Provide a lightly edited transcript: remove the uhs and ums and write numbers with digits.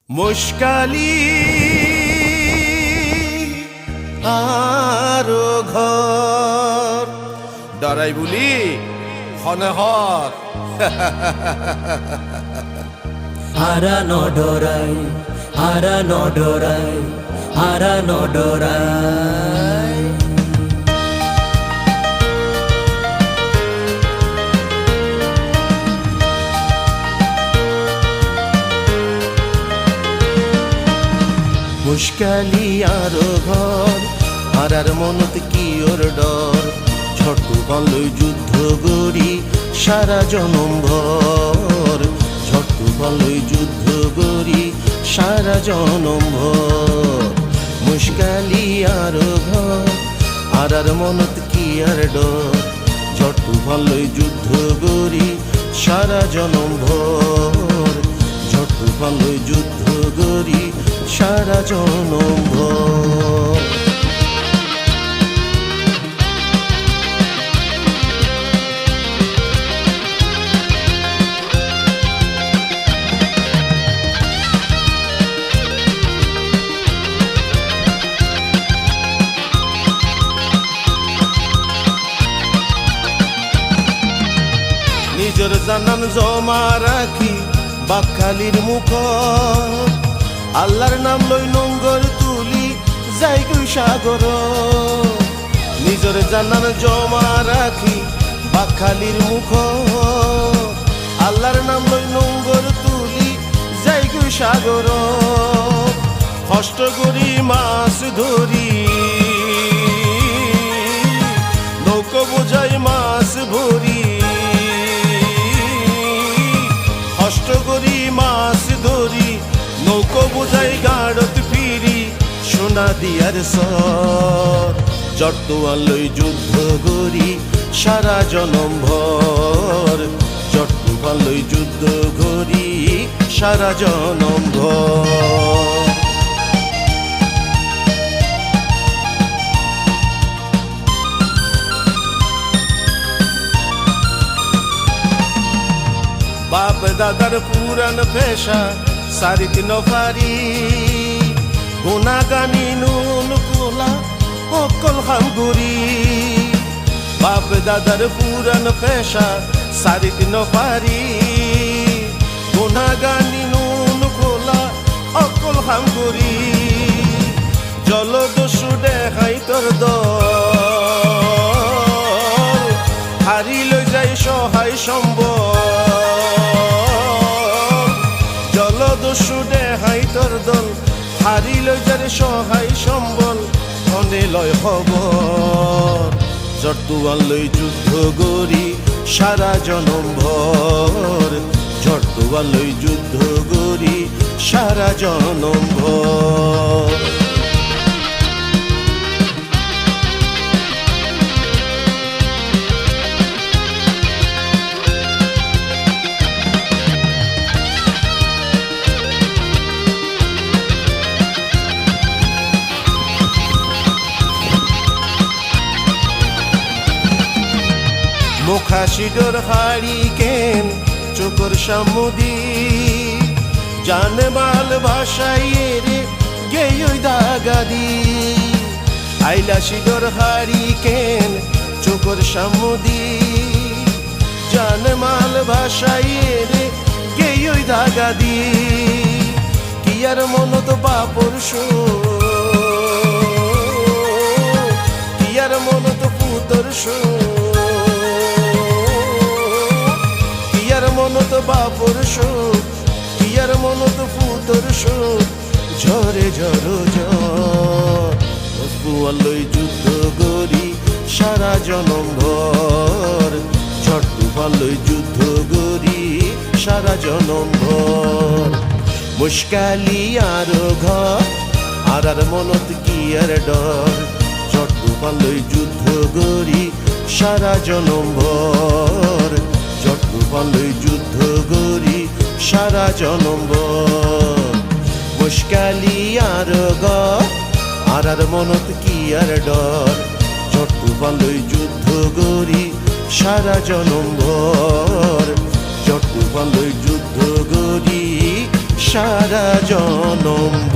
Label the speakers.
Speaker 1: মুশকালি আরো ঘর ডরাই বুলি হনহর
Speaker 2: হারানো ডরাই হারানো ডরাই হারানো ডরাই
Speaker 1: মুশকালি আরো ঘর হারার মনত কি ওর ডর ঝট্টু বলই যুদ্ধ গড়ি সারা জনম ভর ঝট্টু বলই যুদ্ধ গড়ি সারা জনম ভর মুশকালি আরো ঘর হারার মনত কি আর ডর ঝট্টু বলই যুদ্ধ গড়ি সারা জনম ভর ঝট্টু বলই যুদ্ধ গড়ি সারা জনম ভর নিজের জানান জমা রাখি বাকখালির মুখ আল্লাহর নাম লই নোংর তুলি যাই গই সাগর নিজের জানান জমা রাখি বাকখালির মুখ আল্লাহর নাম লই নোংর তুলি যাই গই সাগর কষ্ট করি মাছ ধরি নৌকো বোঝাই মাছ ভরি কষ্ট করি মাছ ধরি নৌকো বোঝাই গাড়ত ফিরি সোনা দিয়ার সর জট্টুয়াল লই যুদ্ধ গড়ি সারা জনম ভর জট্টুয়াল লই যুদ্ধ গড়ি সারা জনম ভর বাপ দাদার পুরান পেশা সারিত নফারি গুনাগানি নুন কোলা অকল হামগুরি বাপ দাদার পুরান পেশা সারিত নফারি গুনাগানি নুন কোলা অকল হামগুরি জলদস্যু দেখাই তোর দল হারি লই যাই সহায় সম্বল জলদস্যু দেখাই তোর দল হারি লই যারে সহায় সম্বল ধনে লয় খবর জট্টুয়াল লই যুদ্ধ গড়ি সারা জনম ভর জট্টুয়াল লই যুদ্ধ গড়ি সারা জনম ভর মুখাশিডর হাড়ি কেন চোখর সামুদি জানে বাল ভাষাই রে গেই দাগাদি আইলা শিডর হাড়ি কেন চোখর সামুদি জানে মাল ভাষাই রে গেই দাগাদি কি আর মনত বাপর শো কি আর মনত পুতর শো মনত বাপর শোক কিয়ার মনত ফুতর শোক ঝরে ঝর ঝড় লই যুদ্ধ গড়ি সারা জনম ভর ঝট্টুয়াল লই যুদ্ধ গড়ি সারা জনম ভর মুশকালি আরো ঘর আর মনত কি আর ডর ঝট্টুয়াল লই যুদ্ধ গড়ি সারা জনম ভর জট্টুয়াল লই যুদ্ধ গড়ি সারা জনম ভর মুশকালি আরো ঘর আর মনত কি আর ডর জট্টুয়াল লই যুদ্ধ গড়ি সারা জনম ভর জট্টুয়াল লই যুদ্ধ গড়ি সারা জনম